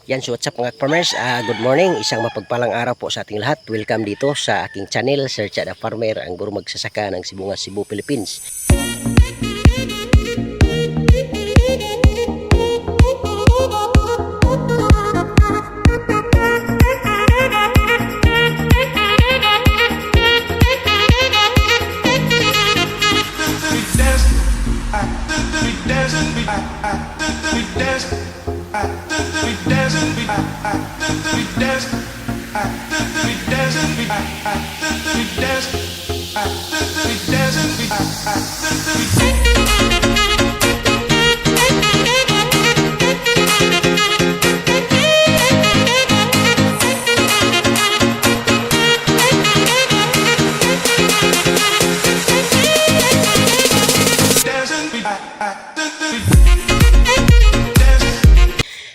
Yan, so what's up mga farmers? Good morning, isang mapagpalang araw po sa ating lahat. Welcome dito sa aking channel, Sir Chad the Farmer, ang guro magsasaka ng Sibungas, Cebu, Philippines.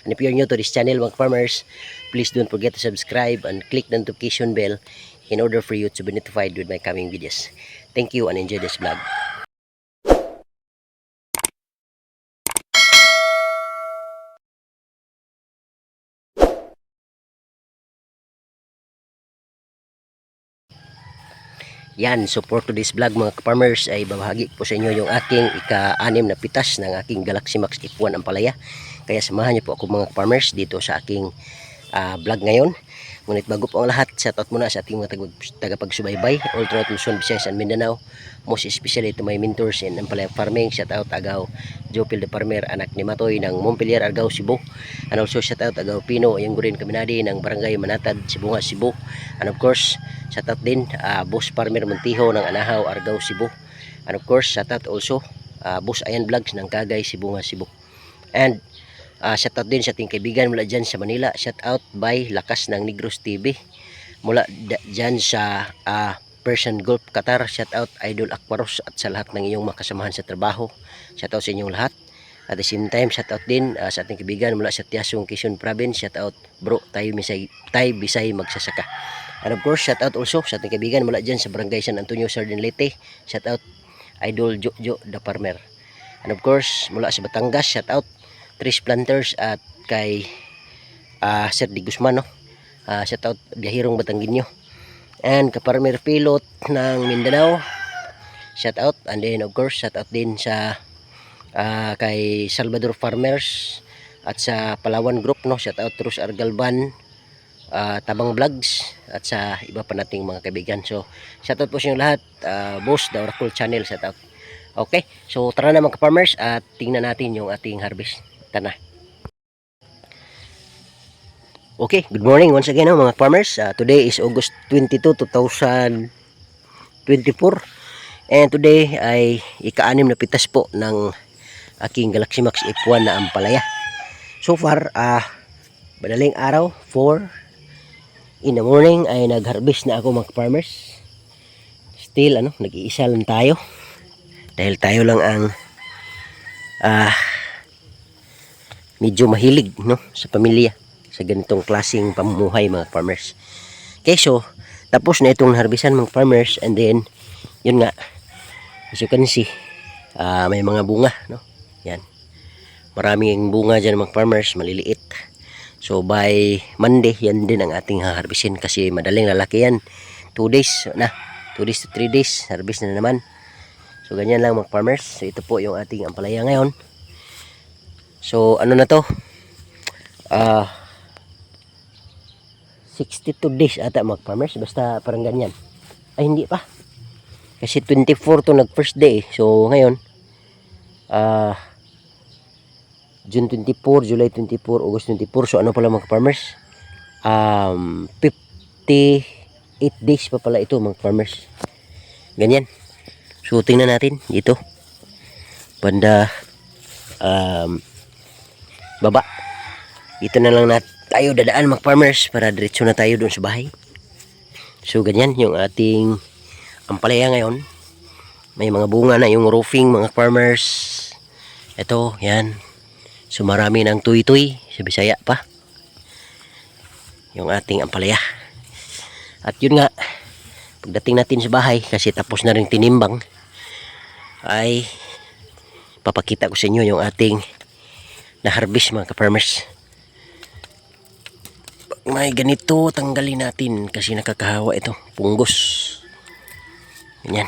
And if you're new to this channel mga farmers, please don't forget to subscribe and click the notification bell in order for you to be notified with my coming videos. Thank you and enjoy this vlog. Yan, so for today's vlog mga farmers ay babahagi po sa inyo yung aking ika-6 na pitas ng aking Galaxy Max F1 Ampalaya. Kaya samahan niyo po ako mga farmers dito sa aking vlog ngayon. Ngunit bago po ang lahat, shoutout muna sa ating mga tagapagsubaybay all throughout Luzon, Visayas and Mindanao. Most especially to my mentors in Ampalaya Farming. Shoutout Agaw Jopil the Farmer, anak ni Matoy ng Montpelier, Argao, Cebu. And also shoutout Agaw Pino, Ayanggurin Kaminadi ng Barangay Manatad, Sibungas, Cebu. And of course, shoutout din Boss Farmer Montijo ng Anahaw, Argao, Cebu. And of course, shoutout also Boss Ayan Vlogs ng Kagay, Sibungas, Cebu. And shoutout din sa ating kaibigan mula dyan sa Manila. Shoutout by Lakas ng Negros TV mula dyan sa Persian Gulf, Qatar. Shoutout Idol Aquaros at sa lahat ng iyong makasamahan sa trabaho. Shoutout sa inyong lahat. At the same time, shoutout din sa ating kaibigan mula sa Tiasong, Quezon Province. Shoutout bro, tayo Bisay magsasaka. And of course, shoutout also sa ating kaibigan mula dyan sa Barangay San Antonio, Sardin Leyte. Shoutout Idol Jojo the Farmer. And of course, mula sa Batangas, shoutout Tris Planters at kay Sir Di Guzman, no? Shoutout Biyahirong Batangueño. And Kaparmer Pilot ng Mindanao, shoutout. And then of course shoutout din sa kay Salvador Farmers at sa Palawan Group, no? Shoutout Rus Argalban, Tabang Vlogs at sa iba pa nating mga kaibigan. So shoutout po sa inyo lahat. Boss The Oracle Channel, shoutout. Okay, so tara na mga farmers at tingnan natin yung ating harvest. Tana. Okay, good morning once again mga farmers. Today is August 22, 2024. And today ay ika-6 na pitas po ng aking Galaxy Max F1 na Ampalaya. So far, madaling araw, 4 in the morning ay nag-harvest na ako mga farmers. Still, nag-iisa lang tayo. Dahil tayo lang ang medyo mahilig, no, sa pamilya sa ganitong klaseng pamumuhay mga farmers. Okay, so tapos na itong harvestan mga farmers, and then yun nga, as you can see, may mga bunga, no? Yan, maraming bunga dyan mga farmers, maliliit. So by Monday yan din ang ating harvestin kasi madaling lalaki yan. 2 days na, 2 days to 3 days harvest na naman. So ganyan lang mga farmers. So ito po yung ating ampalaya ngayon. So ano na to, 62 days ata mga farmers, basta parang ganyan. Ay hindi pa, kasi 24 to nag first day. So ngayon June 24, July 24, August 24. So ano pala mga farmers, 58 days pa pala ito mga farmers. Ganyan. So tingnan natin dito banda baba. Dito na lang tayo dadaan mga farmers para diretso na tayo doon sa bahay. So ganyan yung ating ampalaya ngayon. May mga bunga na yung roofing mga farmers. Ito, yan. So marami ng tuy-tuy sa Bisaya pa yung ating ampalaya. At yun nga, pagdating natin sa bahay, kasi tapos na rin tinimbang, ay papakita ko sa inyo yung ating na-harvest mga ka-farmers. may ganito, tanggalin natin kasi nakakahawa ito, punggos. Ganyan.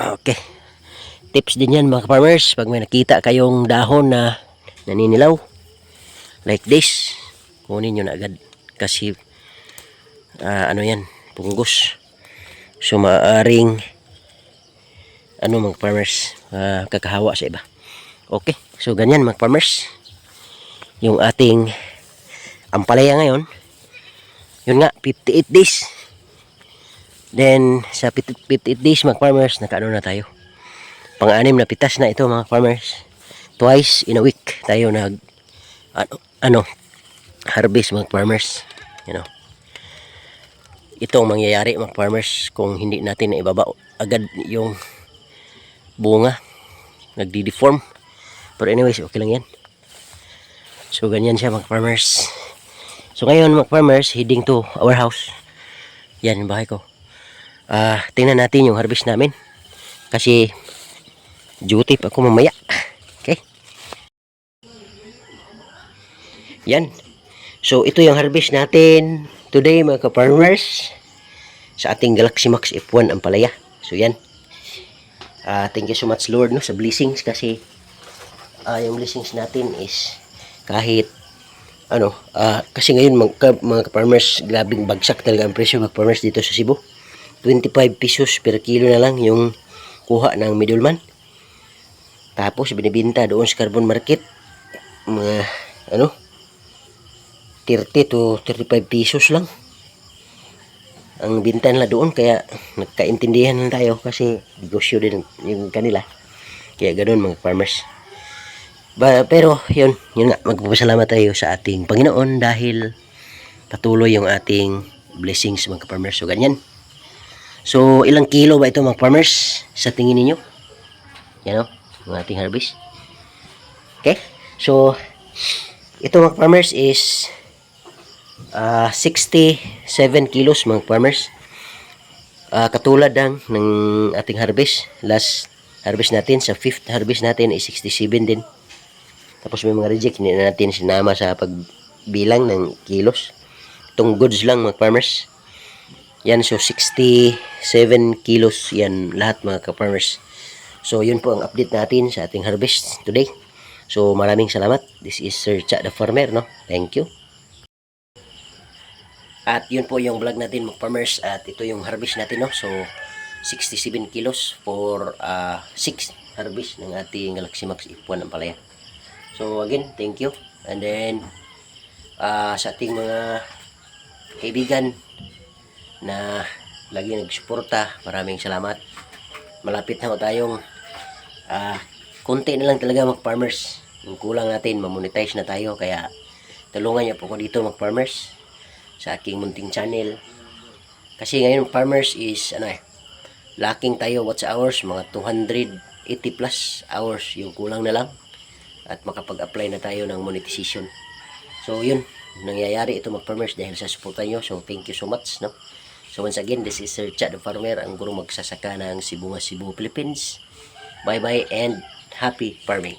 Okay. Tips din yan mga farmers, pag may nakita kayong dahon na naninilaw like this, kunin nyo na agad kasi ano yan, punggos. So maaring mga farmers, kakahawa sa iba. Okay, so ganyan mga farmers yung ating ampalaya ngayon. Yun nga, 58 days. Then sa 58 days mga farmers, nakaano na tayo, pang-anim na pitas na ito mga farmers. Twice in a week tayo nag harvest mga farmers. Ito ang mangyayari mga farmers kung hindi natin ibaba agad yung bunga, nagdi-deform. Pero anyways, okay lang yan. So ganyan siya mga farmers. So ngayon mga farmers, heading to our house. Yan yung bahay ko. Tingnan natin yung harvest namin kasi duty pa ako mamaya. Okay. Yan. So ito yung harvest natin today mga ka-farmers sa ating Galaxy Max F1 ampalaya. So yan. Thank you so much Lord sa blessings kasi yung blessings natin is kahit kasi ngayon mga ka-farmers, grabing bagsak talaga ang presyo mga farmers dito sa Cebu. 25 pesos per kilo na lang yung kuha ng middleman. Tapos binibenta doon sa carbon market mga 30 to 35 pesos lang ang binta nila doon, kaya nagkaintindihan lang tayo kasi negosyo din yung kanila, kaya ganoon mga farmers. Pero yun nga, magpapasalamat tayo sa ating Panginoon dahil patuloy yung ating blessings mga farmers. So ganyan. So ilang kilo ba ito mga farmers sa tingin ninyo? Yan ang ating harvest. Okay, so ito mga farmers is 67 kilos mga farmers. Katulad ng ating harvest, last harvest natin, sa 5th harvest natin is 67 din. Tapos may mga reject, hindi na natin sinama sa pagbilang ng kilos. Itong goods lang mga farmers. Yan, so 67 kilos yan lahat mga ka-farmers. So yun po ang update natin sa ating harvest today. So maraming salamat. This is Sir Cha the Farmer, no? Thank you. At yun po yung vlog natin mga farmers, at ito yung harvest natin, no? So 67 kilos for 6 harvest ng ating Galaxy Max F1 ng palaya. So again, thank you. And then sa ating mga kaibigan na lagi nagsuporta, maraming salamat. Malapit na tayong konti na lang talaga mga farmers. Yung kulang natin, mamonetize na tayo, kaya tulungan niyo po ko dito mga farmers sa aking munting channel. Kasi ngayon farmers is lacking tayo watch hours, mga 280 plus hours yung kulang na lang, at makapag-apply na tayo ng monetization. So yun, nangyayari ito mga farmers dahil sa suporta nyo. So thank you so much, no? So once again, this is Sir Cha the Farmer, ang gurong magsasaka ng Cebu, Philippines. Bye bye and happy farming.